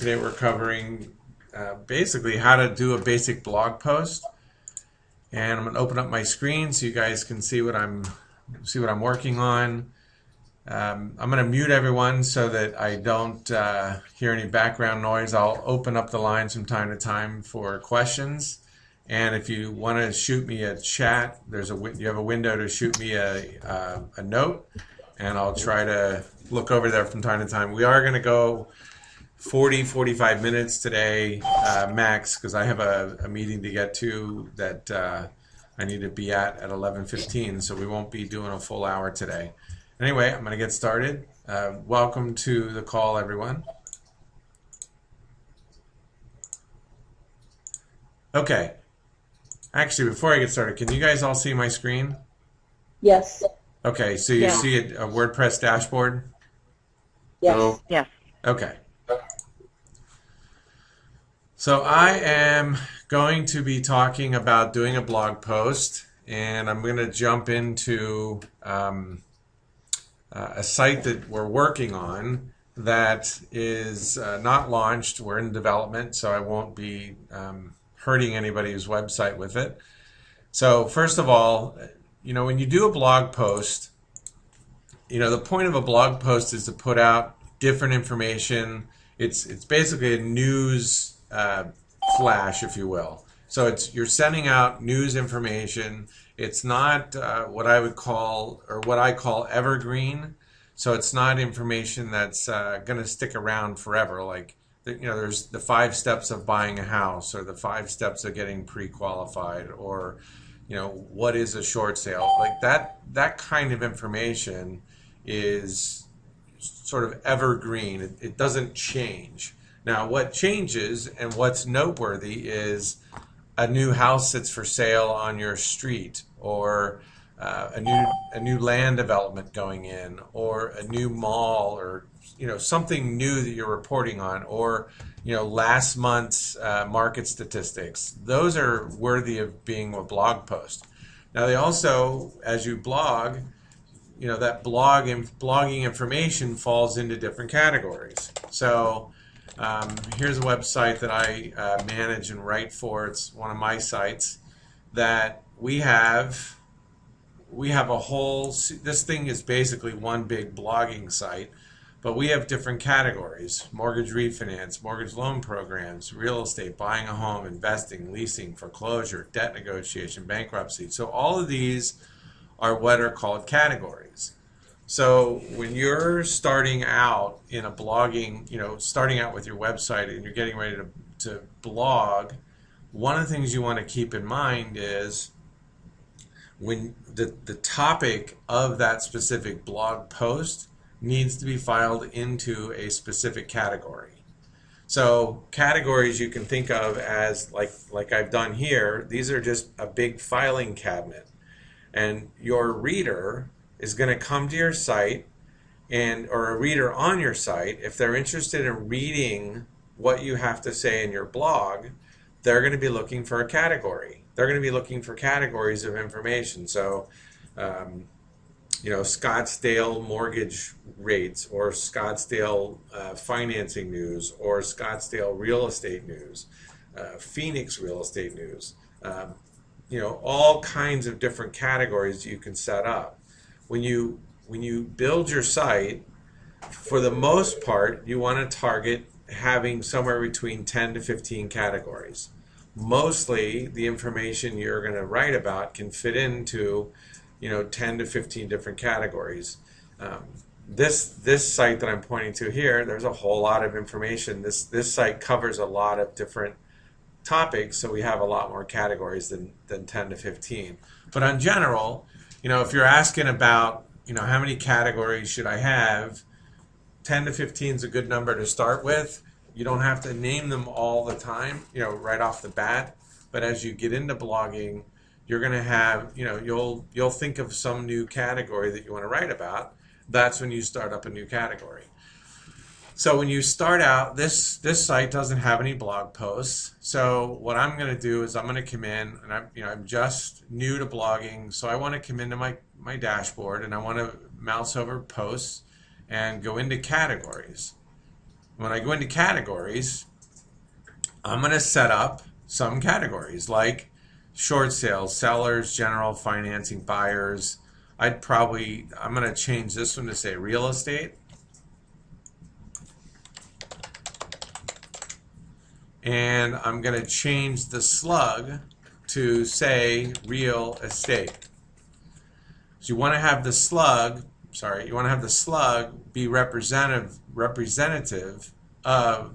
Today we're covering basically how to do a basic blog post. And I'm going to open up my screen so you guys can see what I'm working on. I'm going to mute everyone so that I don't hear any background noise. I'll open up the lines from time to time for questions. And if you want to shoot me a chat, you have a window to shoot me a note, and I'll try to look over there from time to time. We are going to go 45 minutes today max, because I have a meeting to get to that I need to be at 11:15, so we won't be doing a full hour today. Anyway, I'm going to get started. Welcome to the call, everyone. Okay. Actually, before I get started, can you guys all see my screen? Yes. Okay, so you see a WordPress dashboard? Yes. Yes. Okay. So I am going to be talking about doing a blog post, and I'm going to jump into a site that we're working on that is not launched. We're in development, so I won't be hurting anybody's website with it. So first of all, when you do a blog post, the point of a blog post is to put out different information. It's basically a news flash, if you will. So you're sending out news information. It's not what I call evergreen. So it's not information that's going to stick around forever. Like there's the 5 steps of buying a house, or the 5 steps of getting pre-qualified, or what is a short sale. Like that kind of information is sort of evergreen. It doesn't change. Now, what changes and what's noteworthy is a new house that's for sale on your street, or a new land development going in, or a new mall, or something new that you're reporting on, or last month's market statistics. Those are worthy of being a blog post. Now, they also, as you blog, that blogging information falls into different categories. So here's a website that I manage and write for. It's one of my sites that we have a whole, this thing is basically one big blogging site, but we have different categories: mortgage refinance, mortgage loan programs, real estate, buying a home, investing, leasing, foreclosure, debt negotiation, bankruptcy. So all of these are what are called categories. So when you're starting out in a blogging, starting out with your website and you're getting ready to blog, one of the things you want to keep in mind is when the topic of that specific blog post needs to be filed into a specific category. So categories you can think of as, like I've done here, these are just a big filing cabinet. And your reader is going to come to your site, or a reader on your site, if they're interested in reading what you have to say in your blog, they're going to be looking for a category. They're going to be looking for categories of information. So, Scottsdale mortgage rates, or Scottsdale financing news, or Scottsdale real estate news, Phoenix real estate news. All kinds of different categories you can set up. When you build your site, for the most part, you want to target having somewhere between 10 to 15 categories. Mostly, the information you're going to write about can fit into 10 to 15 different categories. This site that I'm pointing to here, there's a whole lot of information. This site covers a lot of different topics, so we have a lot more categories than 10 to 15. But in general, if you're asking about, how many categories should I have, 10 to 15 is a good number to start with. You don't have to name them all the time, right off the bat. But as you get into blogging, you're going to have, you'll think of some new category that you want to write about. That's when you start up a new category. So when you start out, this site doesn't have any blog posts. So what I'm going to do is I'm going to come in, and I'm just new to blogging, so I want to come into my dashboard, and I want to mouse over posts and go into categories. When I go into categories, I'm going to set up some categories like short sales, sellers, general financing, buyers. I'm going to change this one to say real estate. And I'm going to change the slug to say real estate. So you want to have the slug, be representative of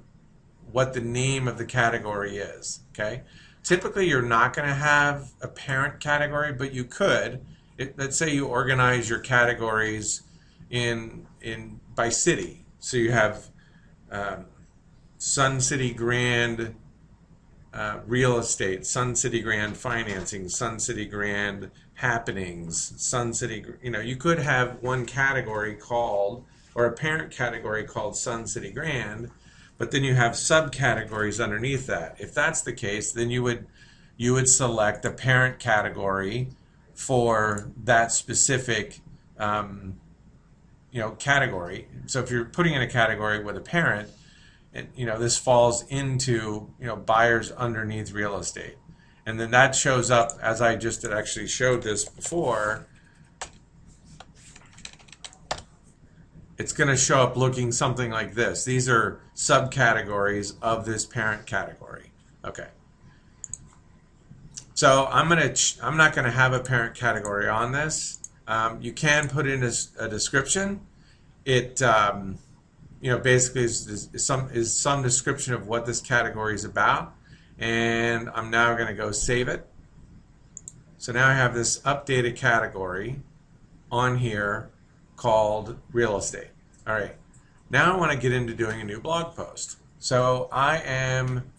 what the name of the category is. Okay. Typically, you're not going to have a parent category, but you could. Let's say you organize your categories in by city. So you have Sun City Grand real estate, Sun City Grand financing, Sun City Grand happenings, Sun City. You could have one category called, or a parent category called Sun City Grand, but then you have subcategories underneath that. If that's the case, then you would select a parent category for that specific category. So if you're putting in a category with a parent, this falls into buyers underneath real estate, and then that shows up as I just actually showed this before. It's going to show up looking something like this. These are subcategories of this parent category. Okay. So I'm not going to have a parent category on this. You can put in a description. It basically is some description of what this category is about. And I'm now going to go save it. So now I have this updated category on here called real estate. All right. Now I want to get into doing a new blog post. So I am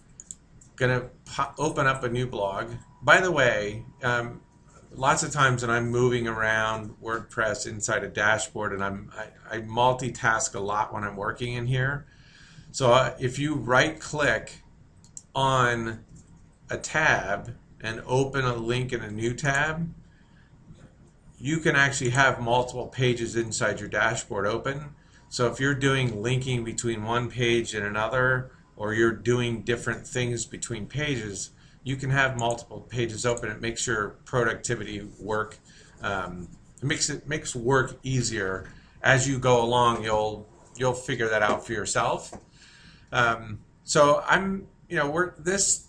going to open up a new blog. By the way, lots of times when I'm moving around WordPress inside a dashboard, and I multitask a lot when I'm working in here. So if you right-click on a tab and open a link in a new tab, you can actually have multiple pages inside your dashboard open. So if you're doing linking between one page and another, or you're doing different things between pages, you can have multiple pages open. It makes your productivity work. It makes work easier as you go along. You'll figure that out for yourself. So I'm this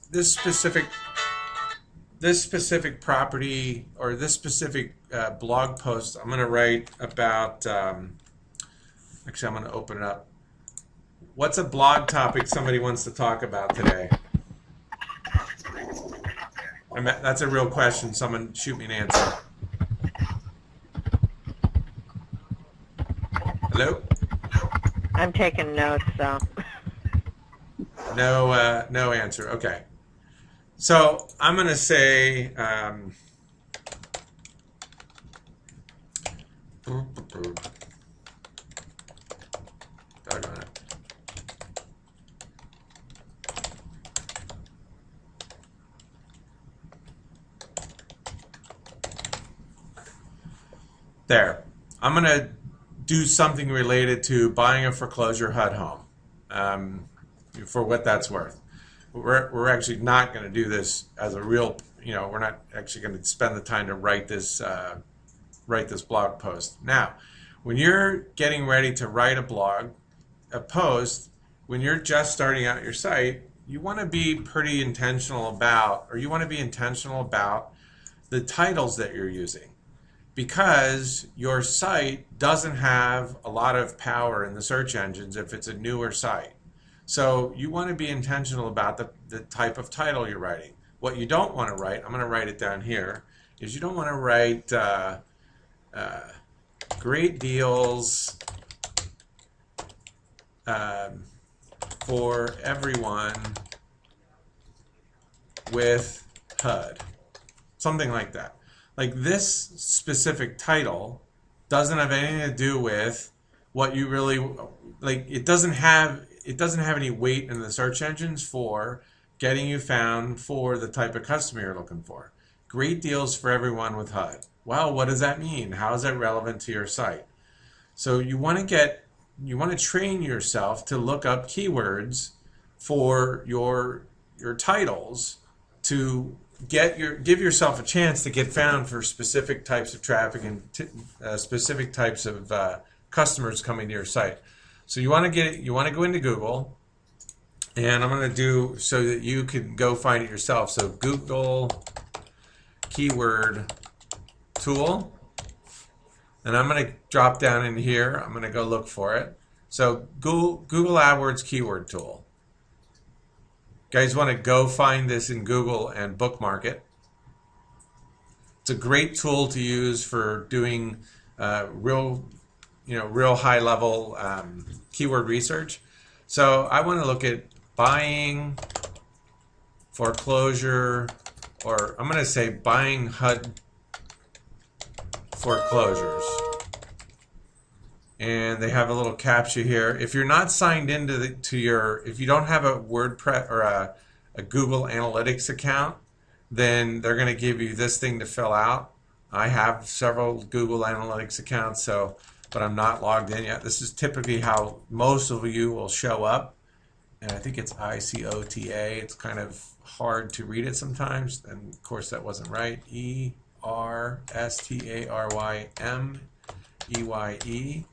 specific property or this specific blog post. I'm going to write about. Actually, I'm going to open it up. What's a blog topic somebody wants to talk about today? That's a real question. Someone shoot me an answer. Hello? I'm taking notes, so. No answer. Okay. So I'm going to say, doggone it. There. I'm going to do something related to buying a foreclosure HUD home, for what that's worth. We're actually not going to do this as a real, we're not actually going to spend the time to write this blog post. Now, when you're getting ready to write a post, when you're just starting out your site, you want to be pretty intentional about, or you want to be intentional about the titles that you're using, because your site doesn't have a lot of power in the search engines if it's a newer site. So you want to be intentional about the type of title you're writing. What you don't want to write, I'm going to write it down here, is you don't want to write great deals for everyone with HUD. Something like that. Like this specific title doesn't have anything to do with what you really like. It doesn't have any weight in the search engines for getting you found for the type of customer you're looking for. Great deals for everyone with HUD. Well, what does that mean? How is that relevant to your site? So you want to get train yourself to look up keywords for your titles to give yourself a chance to get found for specific types of traffic and specific types of customers coming to your site. So you want to go into Google, and I'm going to do so that you can go find it yourself. So Google keyword tool, and I'm going to drop down in here. I'm going to go look for it. So Google AdWords keyword tool. Guys want to go find this in Google and bookmark it. It's a great tool to use for doing real high level keyword research. So I want to look at buying foreclosure, or I'm going to say buying HUD foreclosures. And they have a little captcha here. If you're not signed into if you don't have a WordPress or a Google Analytics account, then they're going to give you this thing to fill out. I have several Google Analytics accounts, but I'm not logged in yet. This is typically how most of you will show up. And I think it's ICOTA. It's kind of hard to read it sometimes. And of course that wasn't right. ERSTARYMEYE.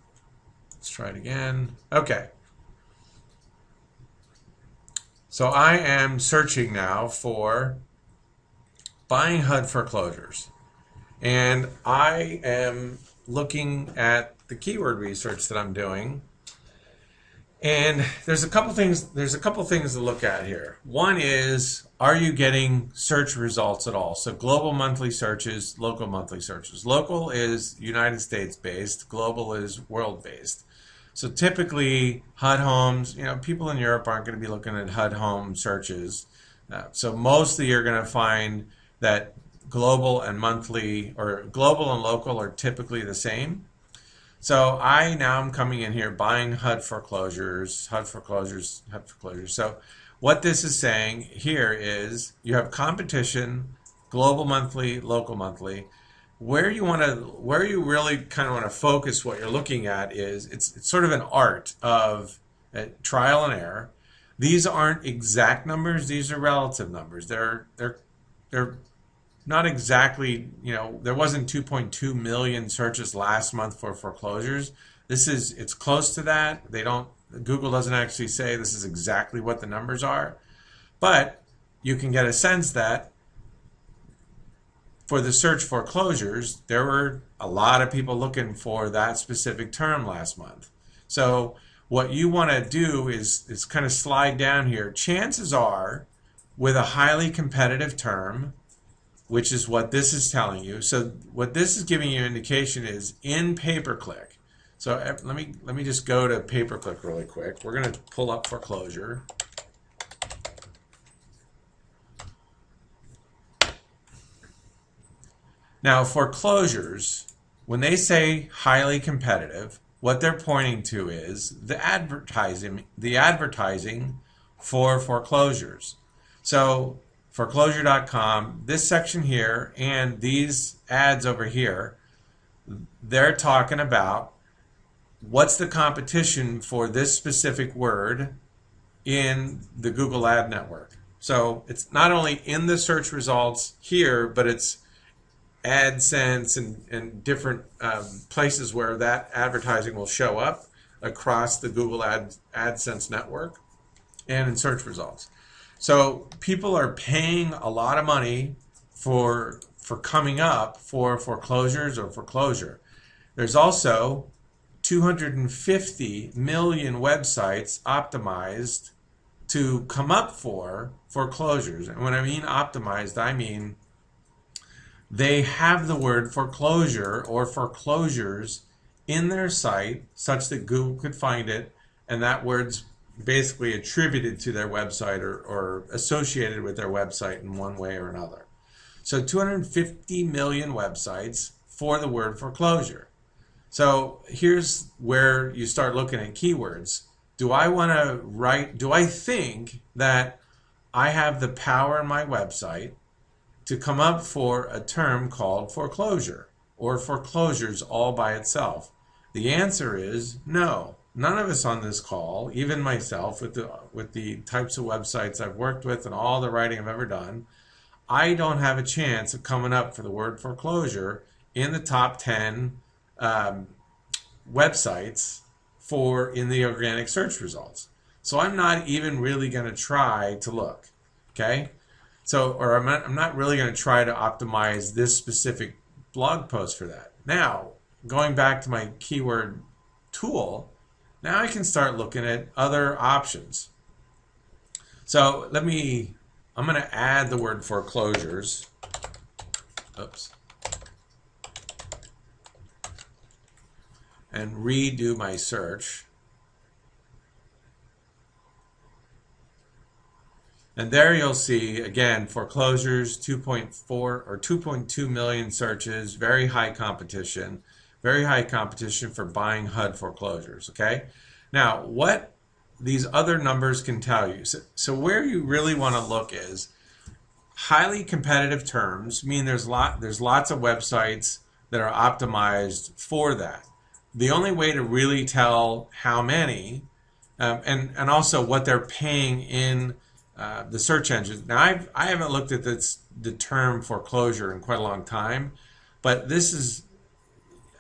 Let's try it again. Okay. So I am searching now for buying HUD foreclosures. And I am looking at the keyword research that I'm doing. And there's a couple things to look at here. One is, are you getting search results at all? So global monthly searches, local monthly searches. Local is United States based, global is world based. So typically HUD homes, people in Europe aren't going to be looking at HUD home searches. So mostly you're going to find that global and monthly, or global and local, are typically the same. So now I'm coming in here buying HUD foreclosures. So what this is saying here is you have competition, global monthly, local monthly. Where you really kind of want to focus what you're looking at is it's sort of an art of trial and error. These aren't exact numbers; these are relative numbers. They're not exactly, there wasn't 2.2 million searches last month for foreclosures. It's close to that. Google doesn't actually say this is exactly what the numbers are, but you can get a sense that for the search foreclosures, there were a lot of people looking for that specific term last month. So what you want to do is kind of slide down here. Chances are, with a highly competitive term, which is what this is telling you. So what this is giving you an indication is in pay-per-click. So let me just go to pay-per-click really quick. We're going to pull up foreclosure. Now foreclosures, when they say highly competitive, what they're pointing to is the advertising for foreclosures. So foreclosure.com, this section here, and these ads over here, they're talking about what's the competition for this specific word in the Google Ad Network. So it's not only in the search results here, but it's AdSense and different places where that advertising will show up across the Google AdSense network and in search results. So people are paying a lot of money for coming up for foreclosures or foreclosure. There's also 250 million websites optimized to come up for foreclosures. And when I mean optimized, I mean they have the word foreclosure or foreclosures in their site such that Google could find it, and that word's basically attributed to their website or associated with their website in one way or another. So 250 million websites for the word foreclosure. So here's where you start looking at keywords. Do I think that I have the power in my website to come up for a term called foreclosure or foreclosures all by itself? The answer is no. none of us on this call, even myself, with the types of websites I've worked with and all the writing I've ever done, I don't have a chance of coming up for the word foreclosure in the top 10 websites in the organic search results. So I'm not even really going to try to look. Okay? So, or I'm not really going to try to optimize this specific blog post for that. Now, going back to my keyword tool, now I can start looking at other options. So I'm going to add the word foreclosures. Oops. And redo my search. And there you'll see, again, foreclosures, 2.4 or 2.2 million searches, very high competition for buying HUD foreclosures, okay? Now, what these other numbers can tell you, so where you really want to look is highly competitive terms, mean there's lots of websites that are optimized for that. The only way to really tell how many, and also what they're paying in the search engine. Now, I haven't looked at the term foreclosure in quite a long time, but this is,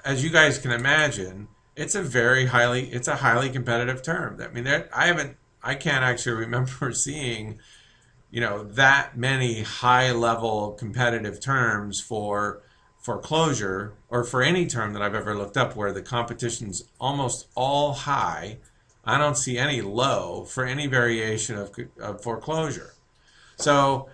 as you guys can imagine, it's a highly competitive term. I mean, I can't actually remember seeing, that many high-level competitive terms for foreclosure, or for any term that I've ever looked up where the competition's almost all high. I don't see any low for any variation of foreclosure. So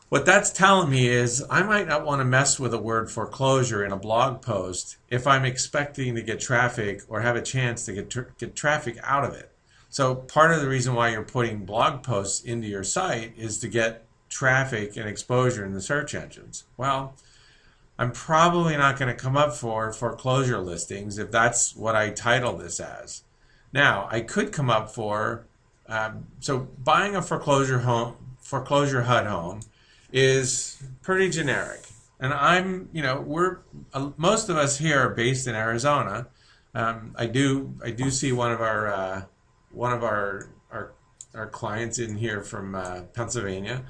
what that's telling me is I might not want to mess with a word foreclosure in a blog post if I'm expecting to get traffic or have a chance to get traffic out of it. So part of the reason why you're putting blog posts into your site is to get traffic and exposure in the search engines. Well, I'm probably not going to come up for foreclosure listings if that's what I title this as. Now, I could come up for, so buying a foreclosure HUD home is pretty generic. And most of us here are based in Arizona. I do see one of our clients in here from Pennsylvania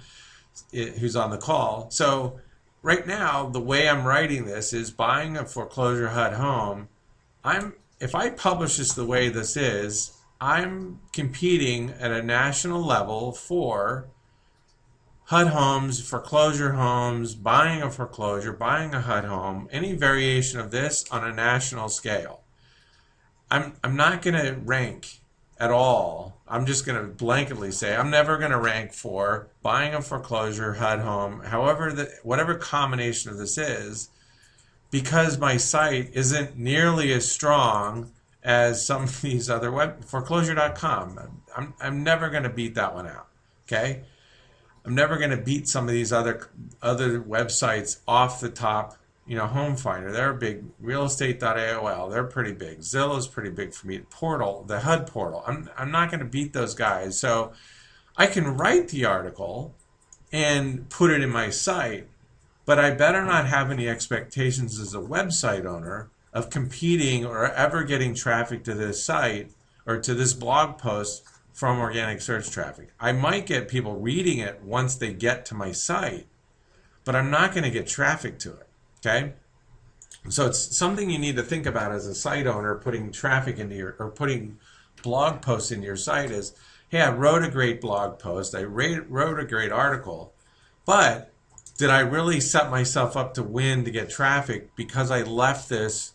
who's on the call. So right now, the way I'm writing this is buying a foreclosure HUD home. If I publish this the way this is, I'm competing at a national level for HUD homes, foreclosure homes, buying a foreclosure, buying a HUD home, any variation of this on a national scale. I'm not going to rank at all. I'm just going to blanketly say I'm never going to rank for buying a foreclosure HUD home, whatever combination of this is, because my site isn't nearly as strong as some of these other foreclosure.com. I'm never going to beat that one out. Okay? I'm never going to beat some of these other websites off the top. Home Finder, they're big. Realestate.aol, they're pretty big. Zillow's pretty big for me. Portal, the HUD portal, I'm not going to beat those guys. So I can write the article and put it in my site, but I better not have any expectations as a website owner of competing or ever getting traffic to this site or to this blog post from organic search traffic. I might get people reading it once they get to my site, but I'm not going to get traffic to it. Okay? So it's something you need to think about as a site owner, putting traffic into putting blog posts into your site is, hey, I wrote a great blog post, I wrote a great article, but did I really set myself up to win to get traffic because I left this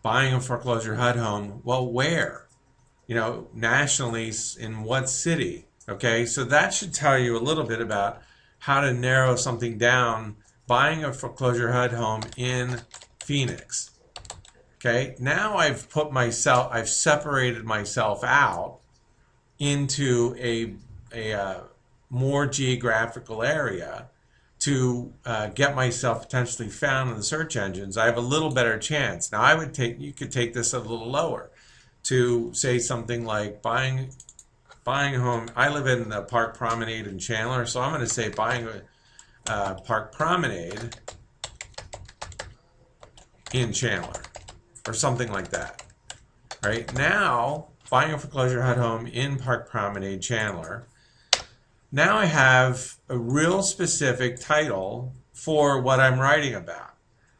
buying a foreclosure HUD home? Well, where? Nationally, in what city? Okay, so that should tell you a little bit about how to narrow something down. Buying a foreclosure HUD home in Phoenix. Okay, now I've separated myself out into a more geographical area to get myself potentially found in the search engines. I have a little better chance. Now you could take this a little lower to say something like buying a home. I live in the Park Promenade in Chandler, so I'm going to say buying Park Promenade in Chandler or something like that. Right now buying a foreclosure HUD home in Park Promenade, Chandler. Now I have a real specific title for what I'm writing about.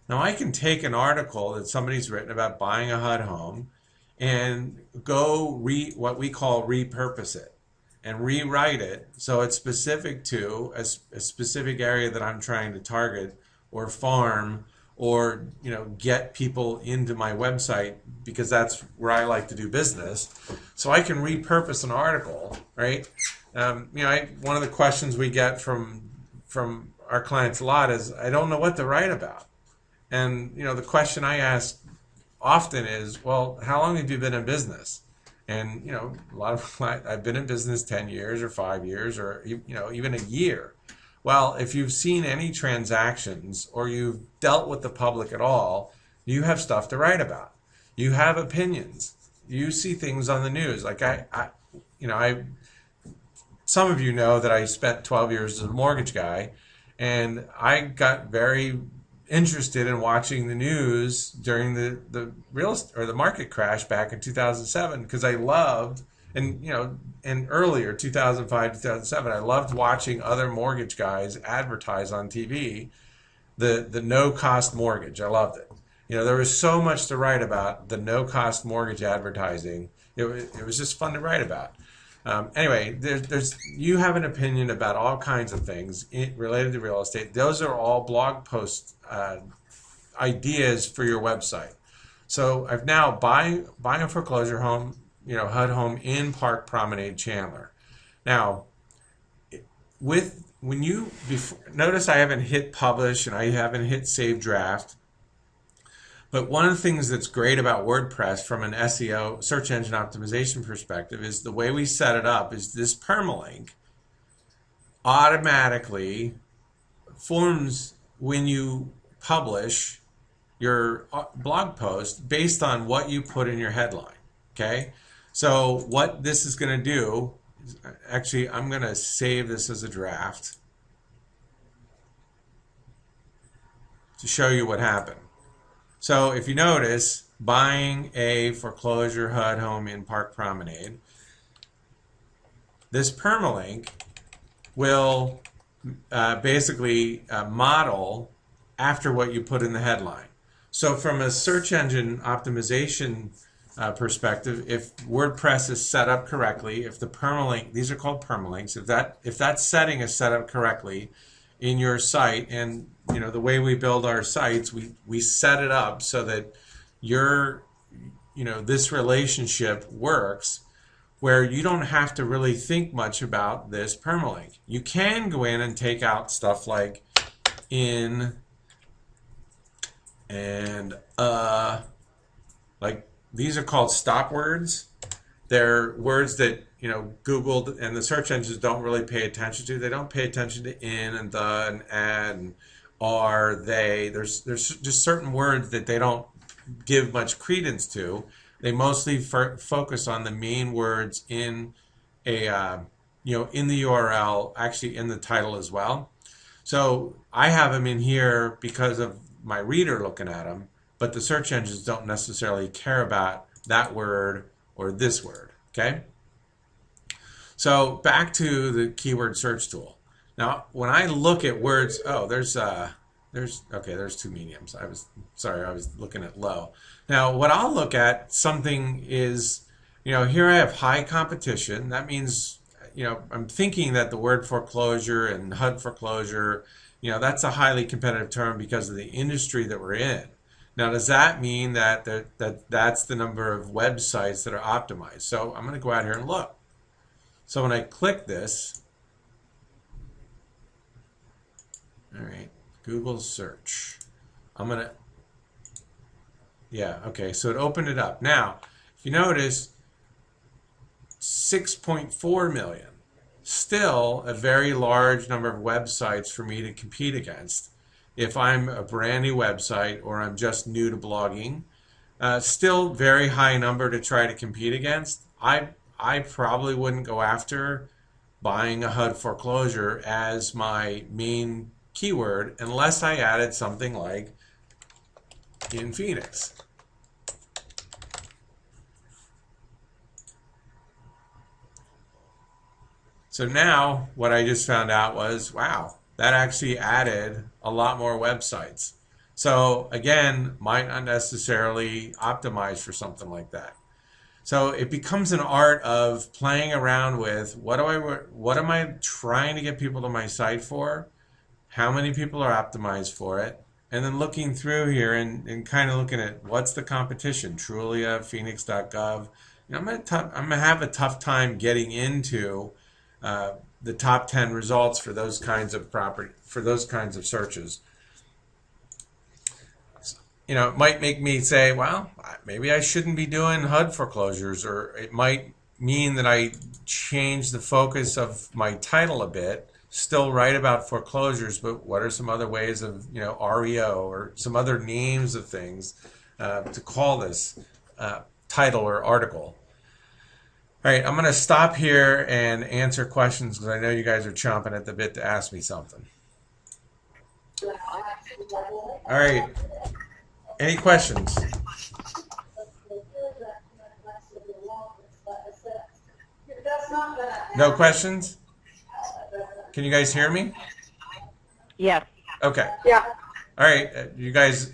Now I can take an article that somebody's written about buying a HUD home and go what we call repurpose it and rewrite it so it's specific to a specific area that I'm trying to target or farm or get people into my website because that's where I like to do business. So I can repurpose an article, right? One of the questions we get from our clients a lot is, I don't know what to write about. And the question I ask often is, well, how long have you been in business? And a lot of I've been in business 10 years or 5 years or even a year. Well, if you've seen any transactions or you've dealt with the public at all, you have stuff to write about. You have opinions. You see things on the news. Like some of you know that I spent 12 years as a mortgage guy, and I got very interested in watching the news during the market crash back in 2007 because I loved, and earlier 2005 2007 I loved watching other mortgage guys advertise on TV the no cost mortgage. I loved it. There was so much to write about the no cost mortgage advertising. It was just fun to write about. Anyway, you have an opinion about all kinds of things related to real estate. Those are all blog post ideas for your website. So I've now buying a foreclosure home, HUD home in Park Promenade, Chandler. Now, notice I haven't hit publish and I haven't hit save draft. But one of the things that's great about WordPress from an SEO, search engine optimization perspective, is the way we set it up is this permalink automatically forms when you publish your blog post based on what you put in your headline. Okay? So what this is going to do, actually I'm going to save this as a draft to show you what happened. So if you notice, buying a foreclosure HUD home in Park Promenade, this permalink will basically model after what you put in the headline. So from a search engine optimization perspective, if WordPress is set up correctly, if the permalink, these are called permalinks, if that setting is set up correctly in your site, and the way we build our sites, we set it up so that this relationship works where you don't have to really think much about this permalink. You can go in and take out stuff like in and like these are called stop words. They're words that Google and the search engines don't really pay attention to. They don't pay attention to in and the and ad and are, they. There's just certain words that they don't give much credence to. They mostly focus on the main words in a in the URL, actually in the title as well. So I have them in here because of my reader looking at them, but the search engines don't necessarily care about that word or this word. Okay. So back to the keyword search tool. Now, when I look at words, oh, there's two mediums. I was looking at low. Now, what I'll look at something is, here I have high competition. That means, I'm thinking that the word foreclosure and HUD foreclosure, that's a highly competitive term because of the industry that we're in. Now, does that mean that that's the number of websites that are optimized? So I'm going to go out here and look. So when I click this, all right, Google search. I'm going to, okay, so it opened it up. Now, if you notice, 6.4 million. Still a very large number of websites for me to compete against. If I'm a brand new website or I'm just new to blogging, still very high number to try to compete against. I probably wouldn't go after buying a HUD foreclosure as my main keyword unless I added something like in Phoenix. So now what I just found out was, wow, that actually added a lot more websites. So again, might not necessarily optimize for something like that. So it becomes an art of playing around with what am I trying to get people to my site for? How many people are optimized for it? And then looking through here and kind of looking at what's the competition, Trulia, Phoenix.gov. You know, I'm gonna have a tough time getting into the top 10 results for those kinds of searches. You know, it might make me say, well, maybe I shouldn't be doing HUD foreclosures, or it might mean that I change the focus of my title a bit, still write about foreclosures, but what are some other ways of, you know, REO or some other names of things to call this title or article. All right, I'm going to stop here and answer questions because I know you guys are chomping at the bit to ask me something. All right. Any questions? No questions? Can you guys hear me? Yes. Okay. Yeah. All right. You guys.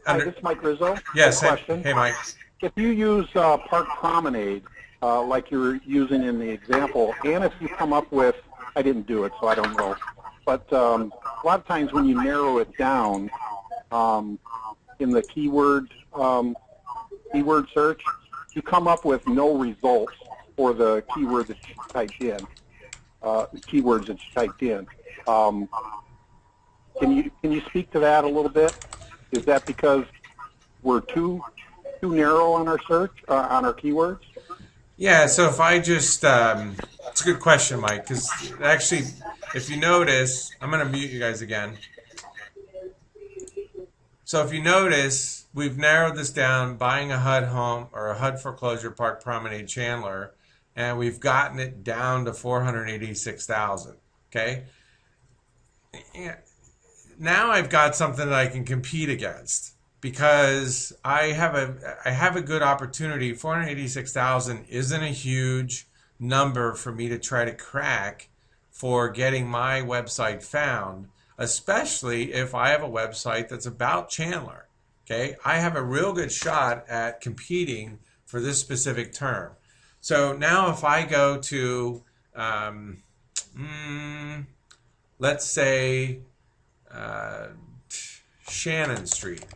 Hi, this is Mike Rizzo. Yes. Question. Hey, Mike. If you use Park Promenade, like you were using in the example, and if you come up with, I didn't do it, so I don't know, but a lot of times when you narrow it down in the keyword search, you come up with no results for the keyword that you typed in, keywords that you typed in. Can you speak to that a little bit? Is that because we're too narrow on our search, on our keywords? Yeah, so if I just, it's a good question, Mike, because actually, if you notice, I'm going to mute you guys again. So if you notice, we've narrowed this down, buying a HUD home or a HUD foreclosure Park Promenade Chandler, and we've gotten it down to 486,000, okay? Now I've got something that I can compete against, because I have a good opportunity. 486,000 isn't a huge number for me to try to crack for getting my website found, especially if I have a website that's about Chandler. Okay, I have a real good shot at competing for this specific term. So now if I go to, let's say, Shannon Street.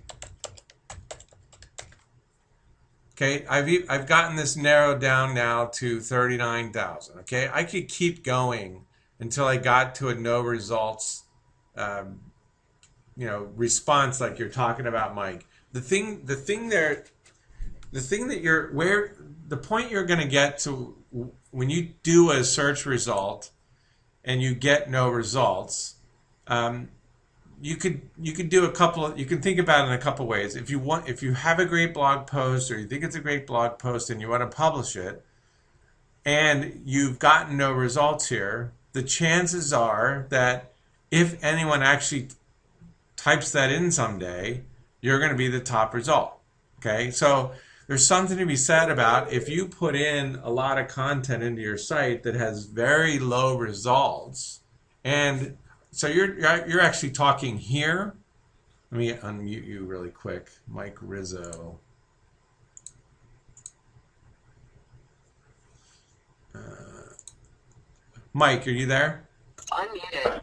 Okay, I've gotten this narrowed down now to 39,000. Okay, I could keep going until I got to a no results, response like you're talking about, Mike. The point you're going to get to when you do a search result and you get no results. You could do you can think about it in a couple ways. If you have a great blog post, or you think it's a great blog post and you want to publish it, and you've gotten no results here, the chances are that if anyone actually types that in someday, you're going to be the top result. Okay, so there's something to be said about if you put in a lot of content into your site that has very low results, and so you're actually talking here. Let me unmute you really quick, Mike Rizzo. Mike, are you there? Unmuted.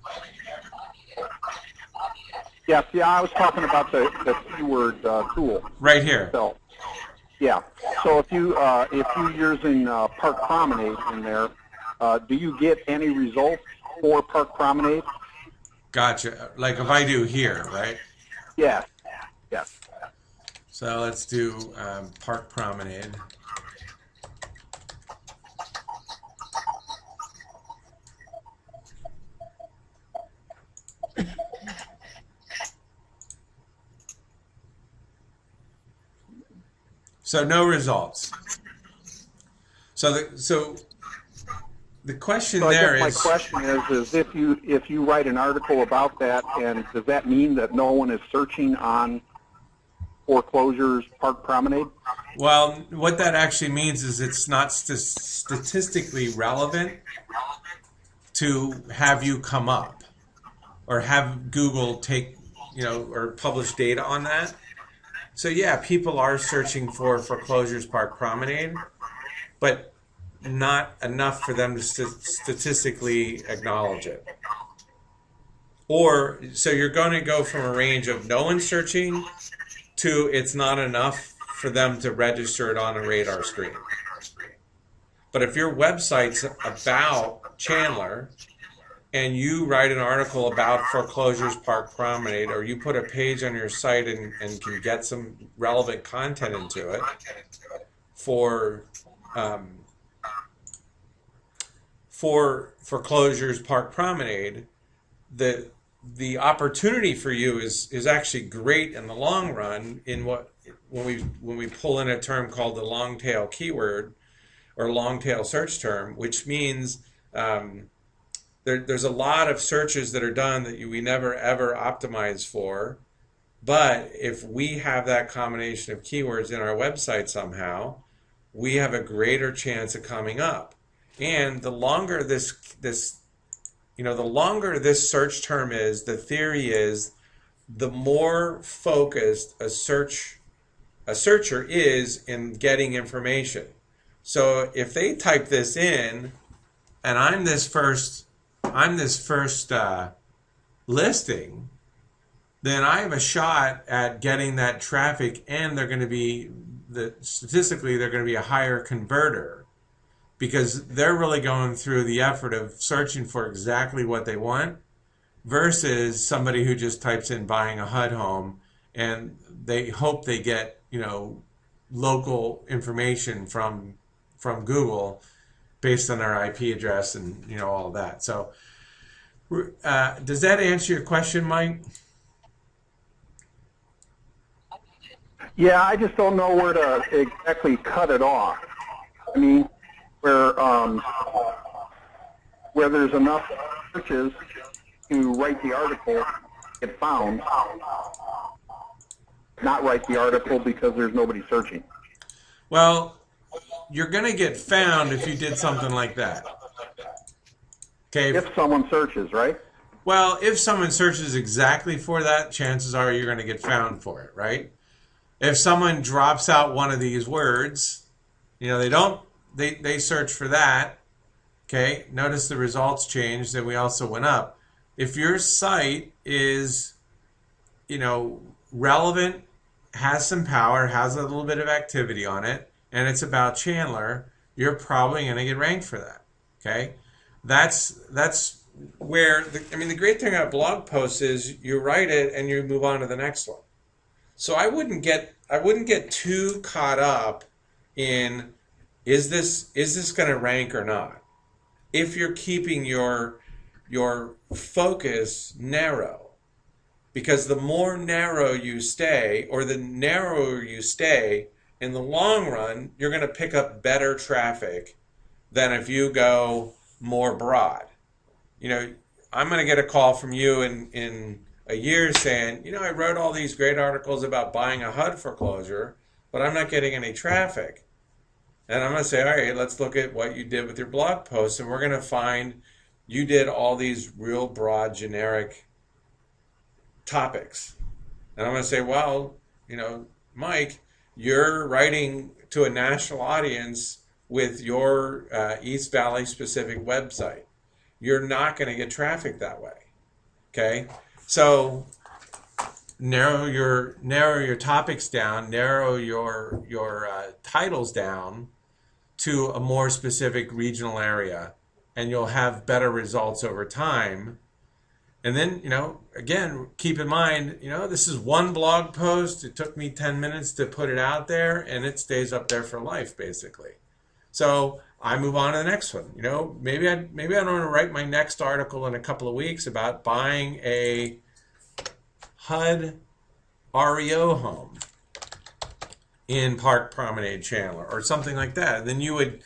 Yes, yeah, I was talking about the keyword tool. Right here. So, yeah. So if you're using Park Promenade in there, do you get any results for Park Promenade? Gotcha. Like if I do here, right? Yeah. Yes. So let's do Park Promenade. So no results. So the question So I there guess my question is if you write an article about that, and does that mean that no one is searching on foreclosures Park Promenade? Well, what that actually means is it's not statistically relevant to have you come up or have Google take, or publish data on that. So yeah, people are searching for foreclosures park promenade, but not enough for them to statistically acknowledge it. Or so you're going to go from a range of no one searching to it's not enough for them to register it on a radar screen. But if your website's about Chandler and you write an article about foreclosures park promenade, or you put a page on your site and can get some relevant content into it for foreclosures park promenade, the opportunity for you is actually great in the long run in when we pull in a term called the long tail keyword or long tail search term, which means there's a lot of searches that are done that we never ever optimize for. But if we have that combination of keywords in our website somehow, we have a greater chance of coming up. And the longer the longer this search term is, the theory is, the more focused a searcher is in getting information. So if they type this in, and I'm this first listing, then I have a shot at getting that traffic, and statistically they're going to be a higher converter because they're really going through the effort of searching for exactly what they want versus somebody who just types in buying a HUD home and they hope they get, local information from Google based on their IP address and, all of that. So does that answer your question, Mike? Yeah, I just don't know where to exactly cut it off. I mean, where there's enough searches to write the article, get found, not write the article because there's nobody searching. Well, you're going to get found if you did something like that. Okay. If someone searches, right? Well, if someone searches exactly for that, chances are you're going to get found for it, right? If someone drops out one of these words, they search for that. Okay, notice the results changed and we also went up. If your site is, relevant, has some power, has a little bit of activity on it, and it's about Chandler, you're probably going to get ranked for that. Okay, that's where the great thing about blog posts is you write it and you move on to the next one. So I wouldn't get too caught up in is this going to rank or not. If you're keeping your focus narrow, because the more narrow you stay, or the narrower you stay, in the long run, you're going to pick up better traffic than if you go more broad. I'm going to get a call from you in a year saying, I wrote all these great articles about buying a HUD foreclosure, but I'm not getting any traffic. And I'm going to say, all right, let's look at what you did with your blog posts, and we're going to find you did all these real broad, generic topics. And I'm going to say, well, Mike, you're writing to a national audience with your East Valley specific website. You're not going to get traffic that way. Okay? So narrow your topics down, narrow your titles down to a more specific regional area, and you'll have better results over time. And then, again, keep in mind, this is one blog post. It took me 10 minutes to put it out there, and it stays up there for life, basically. So I move on to the next one. Maybe I don't want to write my next article in a couple of weeks about buying a HUD REO home in Park Promenade Chandler or something like that. And then you would,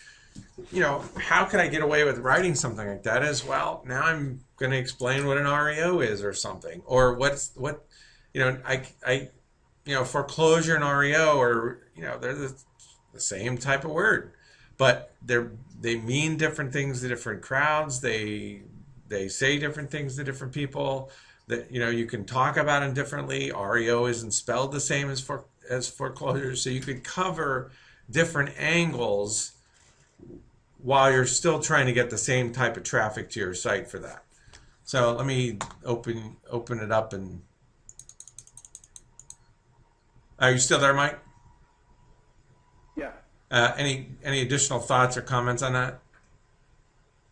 how could I get away with writing something like that? As well, now I'm going to explain what an REO is or something, or foreclosure and REO, or they're the the same type of word, but they mean different things to different crowds. They say different things to different people. That you can talk about them differently. REO isn't spelled the same as foreclosure, so you could cover different angles while you're still trying to get the same type of traffic to your site for that. So let me open it up. And are you still there, Mike? Yeah. Any additional thoughts or comments on that?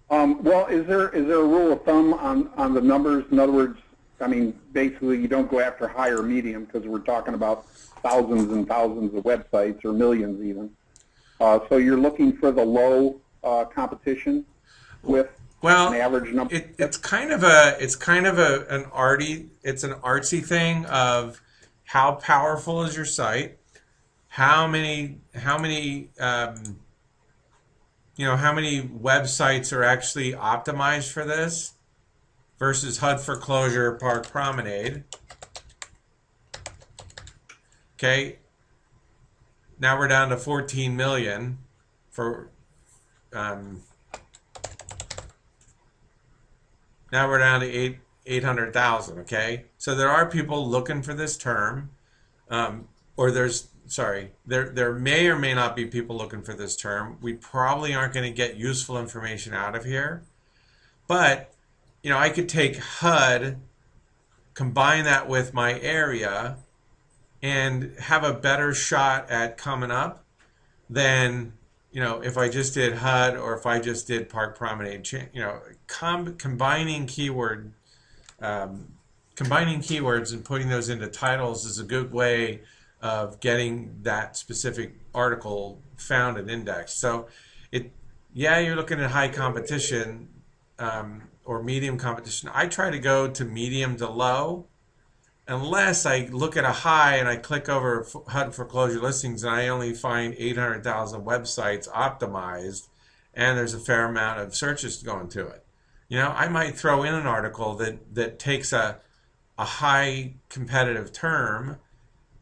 Well, is there a rule of thumb on the numbers? In other words, I mean, basically, you don't go after high or medium because we're talking about thousands and thousands of websites or millions even. So you're looking for the low competition with an average number. It's kind of an artsy thing of how powerful is your site, how many websites are actually optimized for this versus HUD foreclosure, Park Promenade. Okay, now we're down to 14 million for now we're down to 800,000. Okay, so there are people looking for this term, or there may or may not be people looking for this term. We probably aren't going to get useful information out of here, but I could take HUD, combine that with my area, and have a better shot at coming up than if I just did HUD or if I just did Park Promenade. Combining keywords and putting those into titles is a good way of getting that specific article found and indexed. So you're looking at high competition or medium competition. I try to go to medium to low, unless I look at a high and I click over HUD foreclosure listings and I only find 800,000 websites optimized and there's a fair amount of searches going to it. I might throw in an article that takes a high competitive term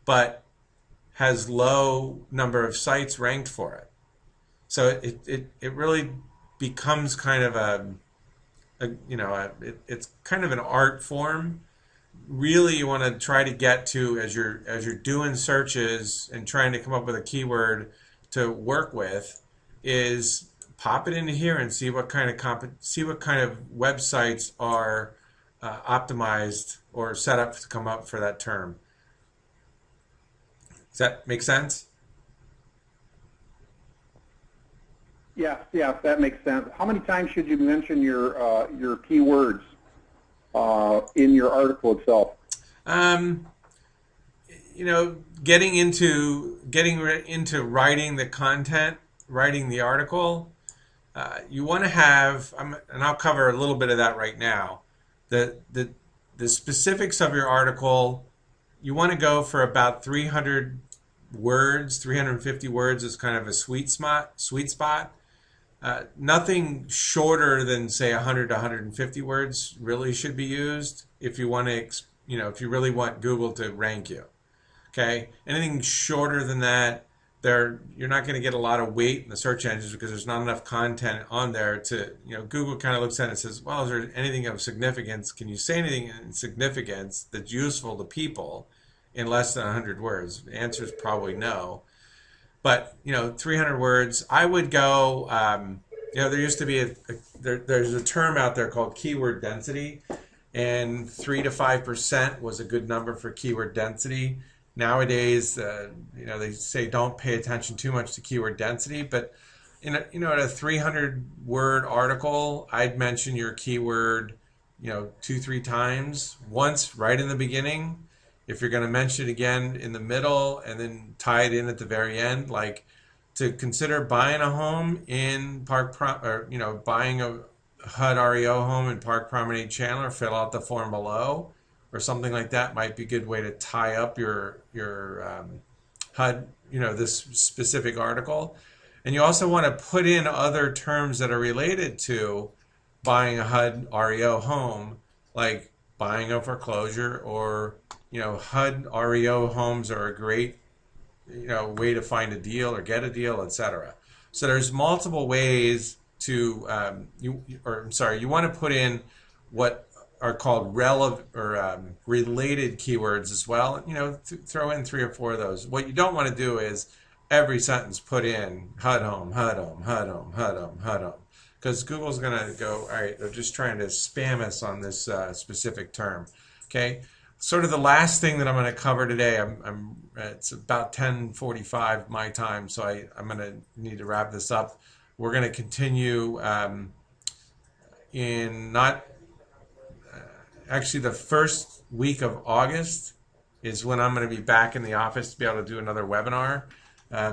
but has low number of sites ranked for it. So it really becomes kind of it's kind of an art form. Really, you want to try to get to, as you're doing searches and trying to come up with a keyword to work with, is pop it into here and see what kind of websites are optimized or set up to come up for that term. Does that make sense? Yeah, that makes sense. How many times should you mention your keywords in your article itself? Getting into writing the content, writing the article, you want to have, and I'll cover a little bit of that right now. The specifics of your article, you want to go for about 300 words, 350 words is kind of a sweet spot. Nothing shorter than, say, 100 to 150 words really should be used if you want to, if you really want Google to rank you. Okay, anything shorter than that, you're not going to get a lot of weight in the search engines because there's not enough content on there to, Google kind of looks at it and says, well, is there anything of significance? Can you say anything in significance that's useful to people in less than 100 words? The answer is probably no. But 300 words, I would go. There used to be there's a term out there called keyword density, and 3 to 5% was a good number for keyword density. Nowadays, they say don't pay attention too much to keyword density, but in a 300-word article, I'd mention your keyword, 2-3 times. Once right in the beginning. If you're going to mention it again in the middle and then tie it in at the very end, like to consider buying a home in buying a HUD REO home in Park Promenade Chandler, fill out the form below, or something like that might be a good way to tie up your HUD, this specific article. And you also want to put in other terms that are related to buying a HUD REO home, like buying a foreclosure, or HUD REO homes are a great way to find a deal or get a deal, etc. So there's multiple ways to you want to put in what are called relevant or related keywords as well. Throw in 3 or 4 of those. What you don't want to do is every sentence put in HUD home, HUD home, HUD home, HUD home, HUD home, because Google's going to go, all right, they're just trying to spam us on this specific term. Okay. Sort of the last thing that I'm going to cover today. It's about 10:45 my time, so I'm going to need to wrap this up. We're going to continue in not actually the first week of August is when I'm going to be back in the office to be able to do another webinar.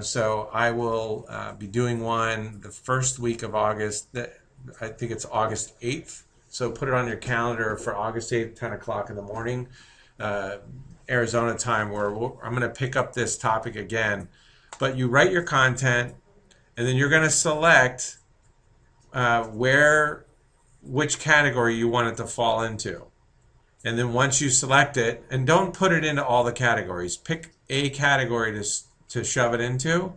So I will be doing one the first week of August. I think it's August 8th. So put it on your calendar for August 8th, 10 o'clock in the morning, Arizona time, where I'm going to pick up this topic again. But you write your content, and then you're going to select which category you want it to fall into. And then once you select it, and don't put it into all the categories, pick a category to shove it into,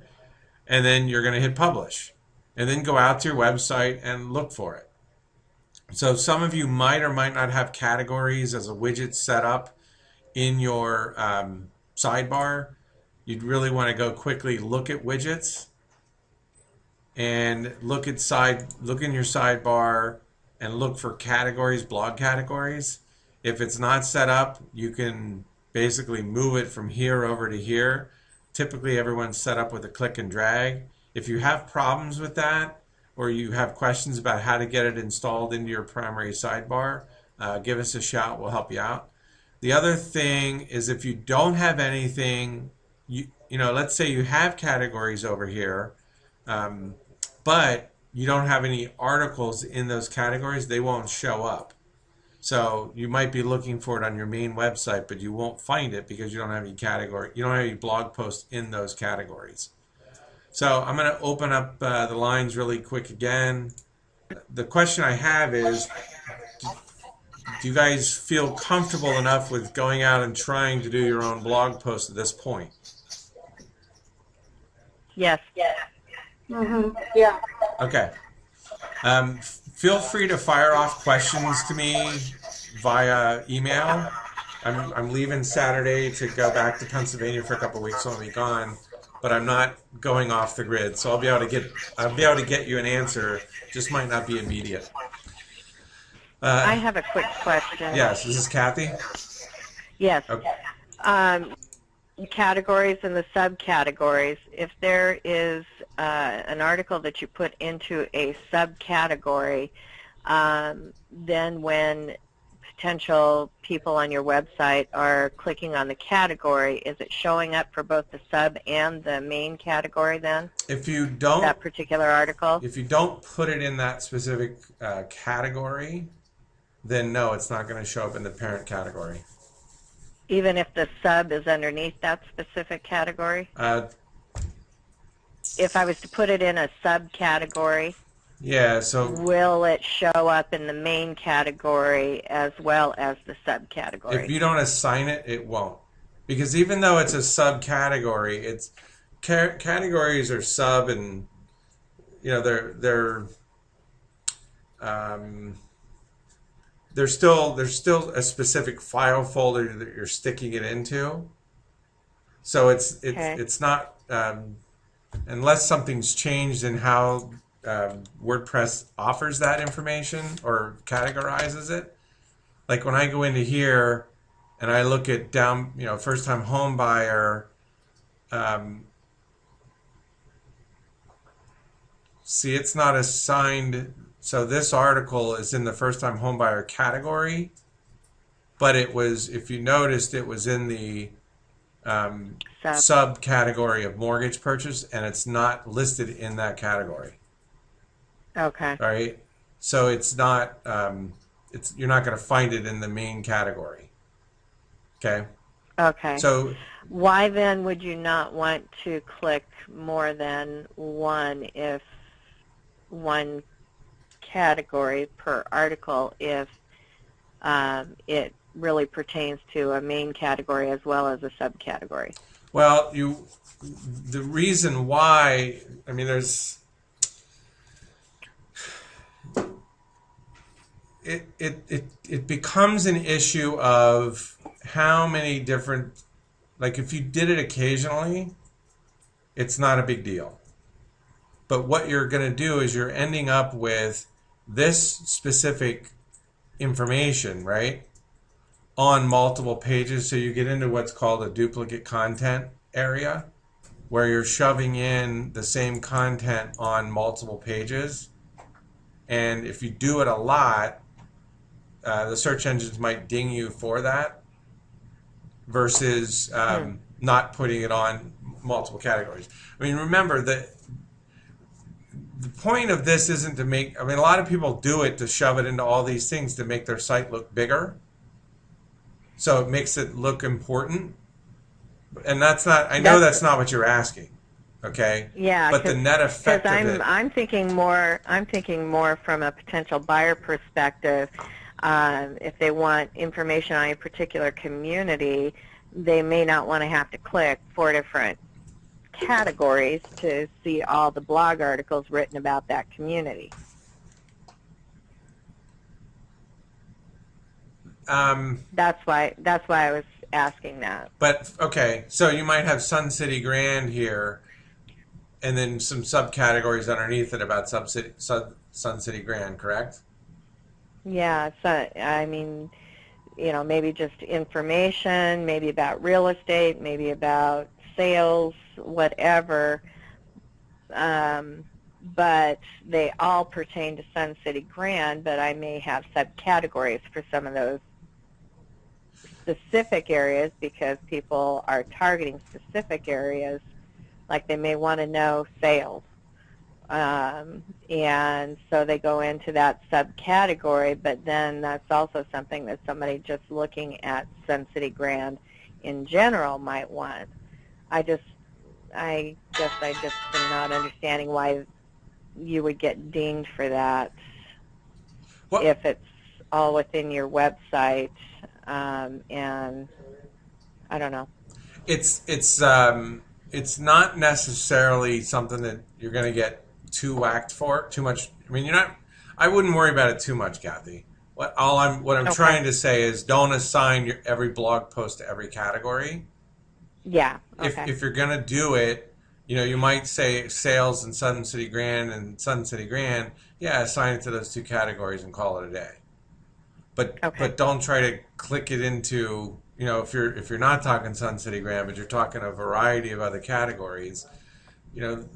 and then you're going to hit publish. And then go out to your website and look for it. So some of you might or might not have categories as a widget set up in your sidebar. You'd really want to go quickly look at widgets and look in your sidebar and look for categories, blog categories. If it's not set up, you can basically move it from here over to here. Typically everyone's set up with a click and drag. If you have problems with that, or you have questions about how to get it installed into your primary sidebar, give us a shout. We'll help you out. The other thing is, if you don't have anything, let's say you have categories over here, but you don't have any articles in those categories, they won't show up. So you might be looking for it on your main website, but you won't find it because you don't have any blog posts in those categories. So I'm going to open up the lines really quick again. The question I have is, do you guys feel comfortable enough with going out and trying to do your own blog post at this point? Yes. Yeah. Okay. Feel free to fire off questions to me via email. I'm leaving Saturday to go back to Pennsylvania for a couple of weeks, so I'll be gone. But I'm not going off the grid, so I'll be able to get you an answer. Just might not be immediate. I have a quick question. Yes, this is Kathy. Yes. Okay. Categories and the subcategories. If there is an article that you put into a subcategory, then when potential people on your website are clicking on the category, is it showing up for both the sub and the main category then? If you don't, that particular article? If you don't put it in that specific category, then no, it's not going to show up in the parent category. Even if the sub is underneath that specific category? If I was to put it in a subcategory, yeah, so will it show up in the main category as well as the subcategory? If you don't assign it, it won't. Because even though it's a subcategory, it's categories are sub, and there's still a specific file folder that you're sticking it into. So it's not unless something's changed in how WordPress offers that information or categorizes it. Like when I go into here and I look at first time home buyer, see, it's not assigned. So this article is in the first time home buyer category, but it was, if you noticed, it was in the subcategory of mortgage purchase, and it's not listed in that category. Okay. All right. So it's not. You're not going to find it in the main category. Okay. Okay. So why then would you not want to click more than one if one category per article if it really pertains to a main category as well as a subcategory? Well, the reason why, I mean, it becomes an issue of how many different, like if you did it occasionally, it's not a big deal. But what you're going to do is you're ending up with this specific information, right, on multiple pages. So you get into what's called a duplicate content area, where you're shoving in the same content on multiple pages. And if you do it a lot, the search engines might ding you for that versus not putting it on multiple categories. I mean, remember that the point of this isn't to make, I mean, a lot of people do it to shove it into all these things to make their site look bigger. So it makes it look important. And that's not, I know that's not what you're asking. Okay. Yeah. But the net effect of it. I'm thinking more from a potential buyer perspective. If they want information on a particular community, they may not want to have to click 4 different categories to see all the blog articles written about that community. That's why I was asking that. But okay, so you might have Sun City Grand here, and then some subcategories underneath it about Sun City Grand, correct? Yeah, so I mean, you know, maybe just information, maybe about real estate, maybe about sales, whatever. But they all pertain to Sun City Grand, but I may have subcategories for some of those specific areas because people are targeting specific areas, like they may want to know sales. And so they go into that subcategory, but then that's also something that somebody just looking at Sun City Grand in general might want. I guess I just am not understanding why you would get dinged for that if it's all within your website, and I don't know. It's not necessarily something that you're going to get too whacked for too much. I mean, I wouldn't worry about it too much, Kathy. What I'm trying to say is don't assign every blog post to every category. Yeah. Okay. If you're going to do it, you know, you might say sales and Sun City Grand and Sun City Grand. Yeah, assign it to those 2 categories and call it a day. But don't try to click it into, you know, if you're not talking Sun City Grand, but you're talking a variety of other categories, you know,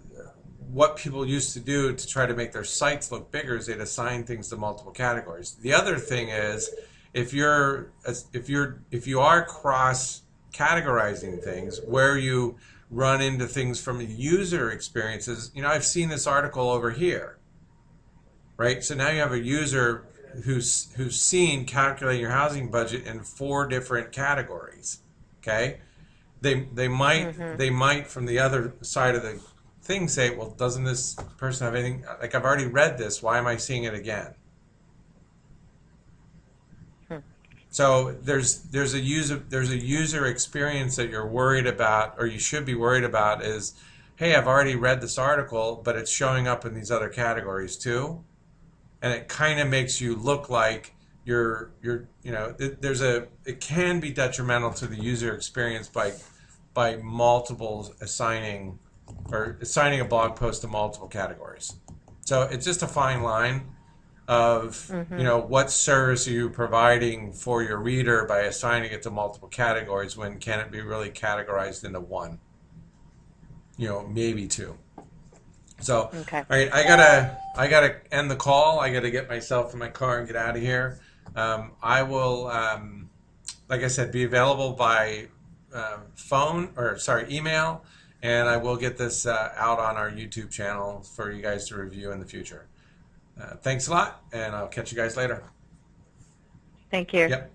what people used to do to try to make their sites look bigger is they'd assign things to multiple categories. The other thing is if you are cross categorizing things where you run into things from user experiences, you know, I've seen this article over here, right? So now you have a user who's seen calculating your housing budget in 4 different categories. Okay, they might from the other side of the thing say, well, doesn't this person have anything? Like, I've already read this. Why am I seeing it again? So there's a user experience that you're worried about, or you should be worried about. Is, hey, I've already read this article, but it's showing up in these other categories too. And it kind of makes you look like you're you know, it can be detrimental to the user experience by multiple assigning a blog post to multiple categories. So it's just a fine line of, you know, what service are you providing for your reader by assigning it to multiple categories when can it be really categorized into 1? You know, maybe 2. So, okay. All right, I gotta end the call. I gotta get myself in my car and get out of here. I will, like I said, be available by email, and I will get this out on our YouTube channel for you guys to review in the future. Thanks a lot, and I'll catch you guys later. Thank you. Yep.